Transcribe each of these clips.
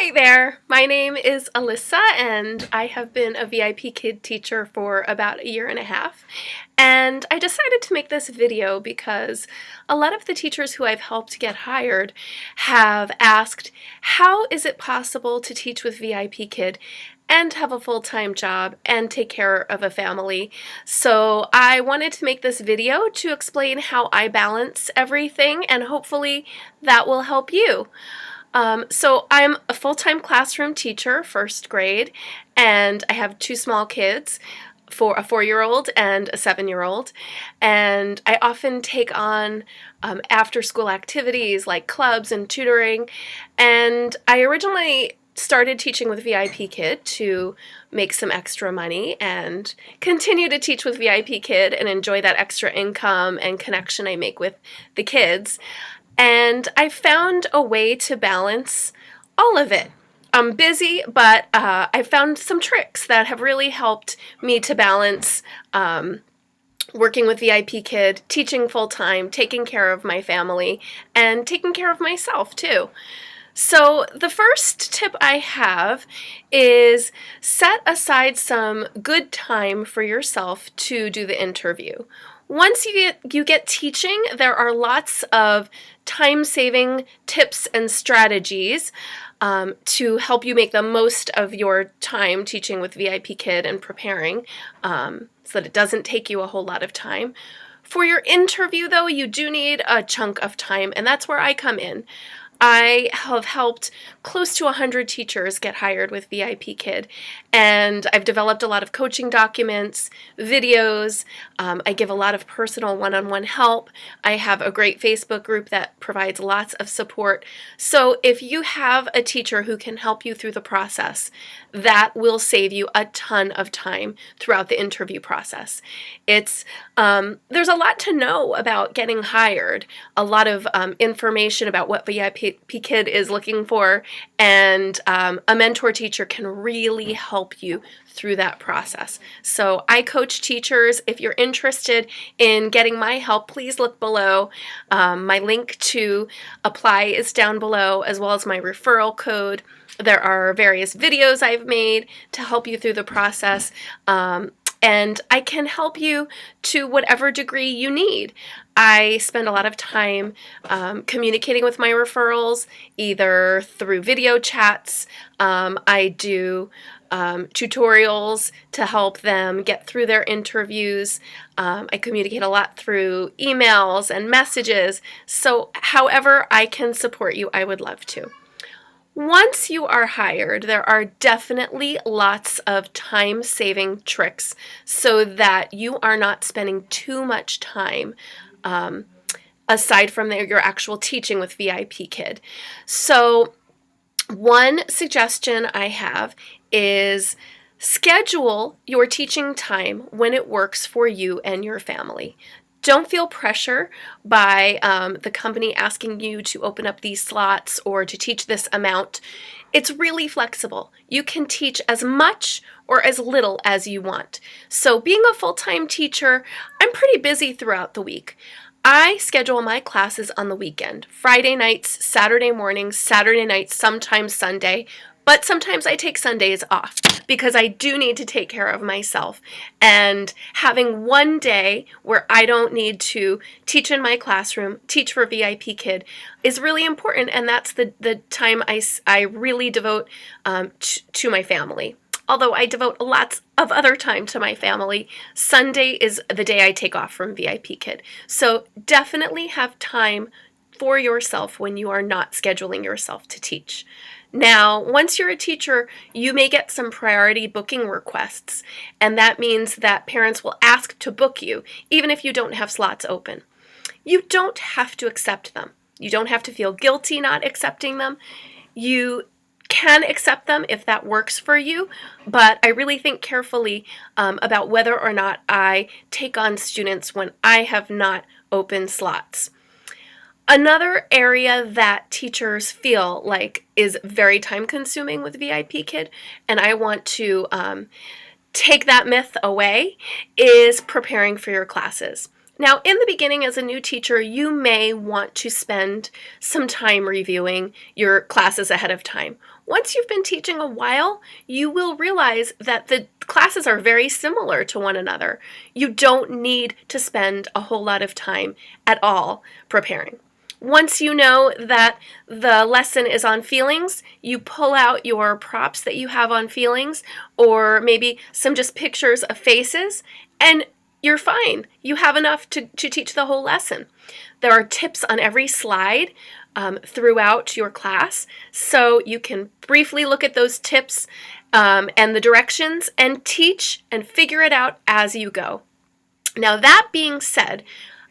Hi there, my name is Alyssa and I have been a VIPKID teacher for about a year and a half. And I decided to make this video because a lot of the teachers who I've helped get hired have asked, how is it possible to teach with VIPKID and have a full-time job and take care of a family? So I wanted to make this video to explain how I balance everything, and hopefully that will help you. So I'm a full-time classroom teacher, first grade, and I have two small kids, a 4-year-old and a 7-year-old, and I often take on after-school activities like clubs and tutoring. And I originally started teaching with VIPKID to make some extra money and continue to teach with VIPKID and enjoy that extra income and connection I make with the kids. And I found a way to balance all of it. I'm busy, but I found some tricks that have really helped me to balance working with VIPKID, teaching full-time, taking care of my family, and taking care of myself too. So the first tip I have is set aside some good time for yourself to do the interview. Once you get teaching, there are lots of time-saving tips and strategies to help you make the most of your time teaching with VIPKID and preparing so that it doesn't take you a whole lot of time. For your interview, though, you do need a chunk of time, and that's where I come in. I have helped close to 100 teachers get hired with VIPKID, and I've developed a lot of coaching documents, videos. I give a lot of personal one-on-one help. I have a great Facebook group that provides lots of support. So if you have a teacher who can help you through the process, that will save you a ton of time throughout the interview process. There's a lot to know about getting hired, a lot of information about what VIPKID is looking for, and a mentor teacher can really help you through that process. So I coach teachers. If you're interested in getting my help, please look below. My link to apply is down below, as well as my referral code. There are various videos I've made to help you through the process. And I can help you to whatever degree you need. I spend a lot of time communicating with my referrals, either through video chats. I do tutorials to help them get through their interviews. I communicate a lot through emails and messages. So however I can support you, I would love to. Once you are hired, there are definitely lots of time-saving tricks so that you are not spending too much time aside from your actual teaching with VIPKID. So one suggestion I have is schedule your teaching time when it works for you and your family. Don't feel pressure by the company asking you to open up these slots or to teach this amount. It's really flexible. You can teach as much or as little as you want. So being a full-time teacher, I'm pretty busy throughout the week. I schedule my classes on the weekend, Friday nights, Saturday mornings, Saturday nights, sometimes Sunday. But sometimes I take Sundays off because I do need to take care of myself. And having one day where I don't need to teach in my classroom, teach for VIPKID, is really important. And that's the time I really devote to my family. Although I devote lots of other time to my family, Sunday is the day I take off from VIPKID. So definitely have time for yourself when you are not scheduling yourself to teach. Now, once you're a teacher, you may get some priority booking requests, and that means that parents will ask to book you, even if you don't have slots open. You don't have to accept them. You don't have to feel guilty not accepting them. You can accept them if that works for you, but I really think carefully about whether or not I take on students when I have not open slots. Another area that teachers feel like is very time-consuming with VIPKID, and I want to take that myth away, is preparing for your classes. Now, in the beginning as a new teacher, you may want to spend some time reviewing your classes ahead of time. Once you've been teaching a while, you will realize that the classes are very similar to one another. You don't need to spend a whole lot of time at all preparing. Once you know that the lesson is on feelings, you pull out your props that you have on feelings, or maybe some just pictures of faces, and you're fine. You have enough to teach the whole lesson. There are tips on every slide throughout your class, so you can briefly look at those tips and the directions and teach and figure it out as you go. Now, that being said,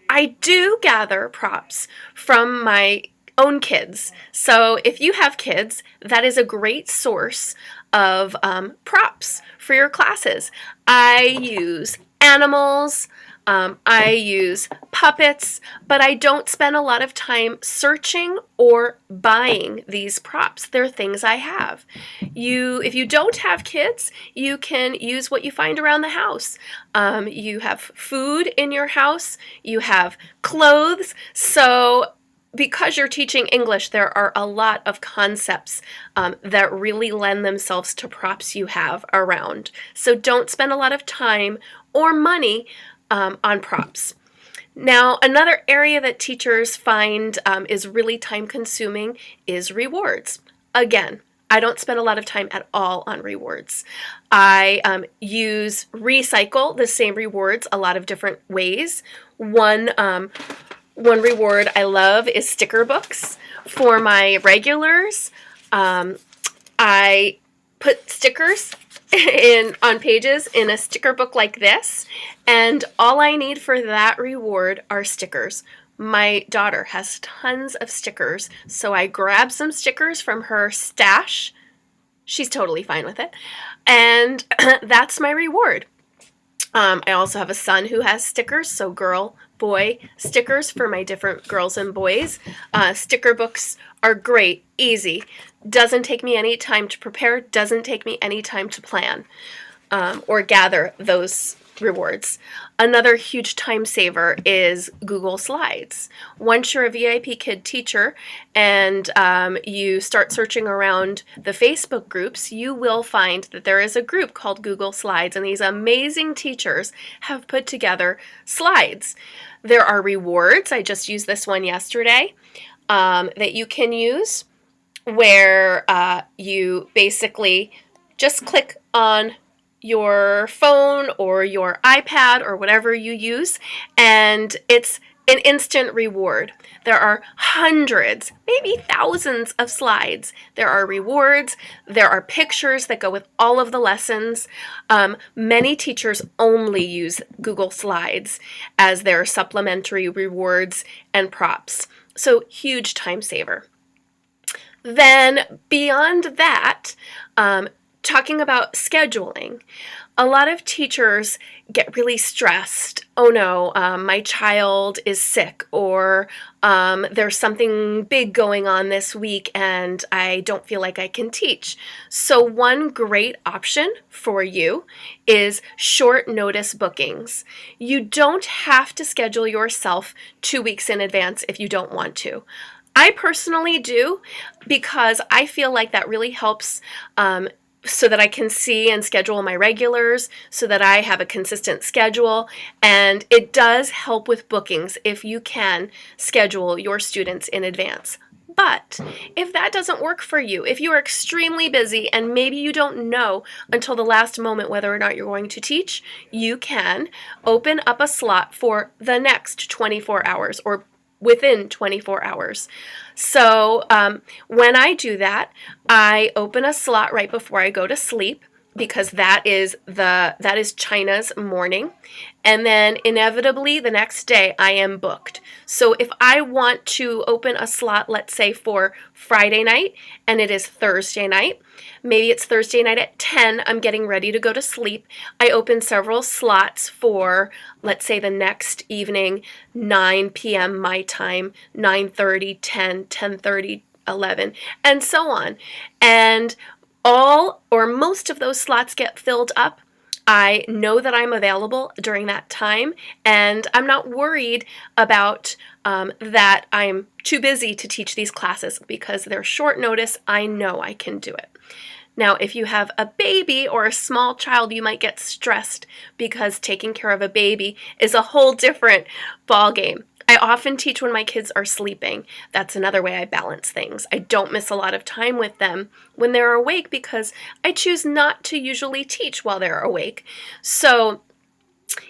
I do gather props from my own kids. So if you have kids, that is a great source of props for your classes. I use animals, I use puppets, but I don't spend a lot of time searching or buying these props. They're things I have. If you don't have kids, you can use what you find around the house. You have food in your house, you have clothes, so because you're teaching English, there are a lot of concepts that really lend themselves to props you have around. So don't spend a lot of time or money on props. Now, another area that teachers find is really time-consuming is rewards. Again, I don't spend a lot of time at all on rewards. I recycle the same rewards a lot of different ways. One reward I love is sticker books. For my regulars, I put stickers on pages in a sticker book like this, and all I need for that reward are stickers. My daughter has tons of stickers, so I grab some stickers from her stash. She's totally fine with it, and that's my reward. I also have a son who has stickers, so girl, boy stickers for my different girls and boys. Sticker books are great, easy. Doesn't take me any time to prepare, doesn't take me any time to plan or gather those rewards. Another huge time saver is Google Slides. Once you're a VIPKID teacher and you start searching around the Facebook groups, you will find that there is a group called Google Slides, and these amazing teachers have put together slides. There are rewards. I just used this one yesterday that you can use, where you basically just click on your phone or your iPad or whatever you use, and it's an instant reward. There are hundreds, maybe thousands of slides. There are rewards, there are pictures that go with all of the lessons. Many teachers only use Google Slides as their supplementary rewards and props. So huge time saver. Then beyond that, talking about scheduling, a lot of teachers get really stressed. Oh no, my child is sick, or there's something big going on this week and I don't feel like I can teach. So one great option for you is short notice bookings. You don't have to schedule yourself 2 weeks in advance if you don't want to. I personally do, because I feel like that really helps so that I can see and schedule my regulars, so that I have a consistent schedule, and it does help with bookings if you can schedule your students in advance. But if that doesn't work for you, if you are extremely busy and maybe you don't know until the last moment whether or not you're going to teach, you can open up a slot for the next 24 hours or within 24 hours. So when I do that, I open a slot right before I go to sleep, because that is China's morning, and then inevitably the next day I am booked. So if I want to open a slot, let's say for Friday night, and it is Thursday night, maybe it's Thursday night at 10, I'm getting ready to go to sleep, I open several slots for, let's say, the next evening, 9 p.m. my time, 9:30, 10, 10:30, 11, and so on. And all or most of those slots get filled up. I know that I'm available during that time, and I'm not worried about that I'm too busy to teach these classes because they're short notice. I know I can do it. Now, if you have a baby or a small child, you might get stressed because taking care of a baby is a whole different ballgame. I often teach when my kids are sleeping. That's another way I balance things. I don't miss a lot of time with them when they're awake because I choose not to usually teach while they're awake. So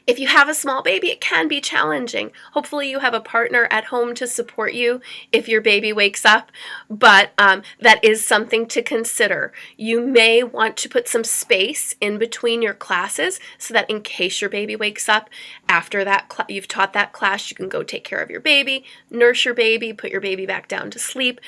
if you have a small baby, it can be challenging. Hopefully you have a partner at home to support you if your baby wakes up, but that is something to consider. You may want to put some space in between your classes so that in case your baby wakes up after that you've taught that class, you can go take care of your baby, nurse your baby, put your baby back down to sleep,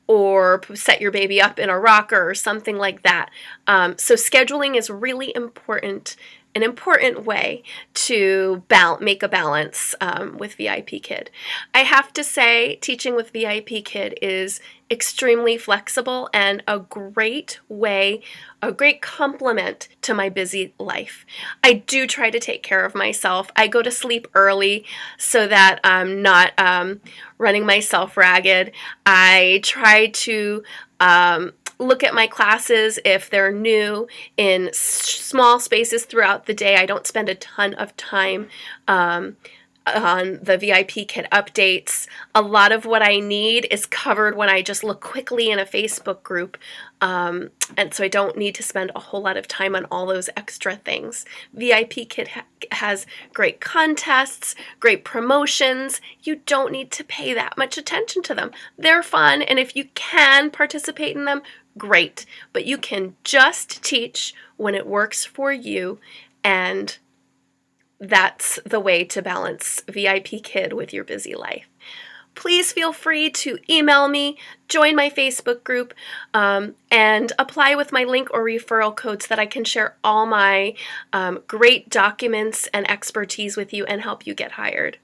or set your baby up in a rocker or something like that. So scheduling is really important, an important way to make a balance with VIPKID. I have to say, teaching with VIPKID is extremely flexible and a great way, a great complement to my busy life. I do try to take care of myself. I go to sleep early so that I'm not running myself ragged. I try to look at my classes if they're new in small spaces throughout the day. I don't spend a ton of time on the VIPKID updates. A lot of what I need is covered when I just look quickly in a Facebook group, and so I don't need to spend a whole lot of time on all those extra things. VIPKID has great contests, great promotions. You don't need to pay that much attention to them. They're fun, and if you can participate in them, great. But you can just teach when it works for you, and that's the way to balance VIPKID with your busy life. Please feel free to email me, join my Facebook group, and apply with my link or referral code so that I can share all my great documents and expertise with you and help you get hired.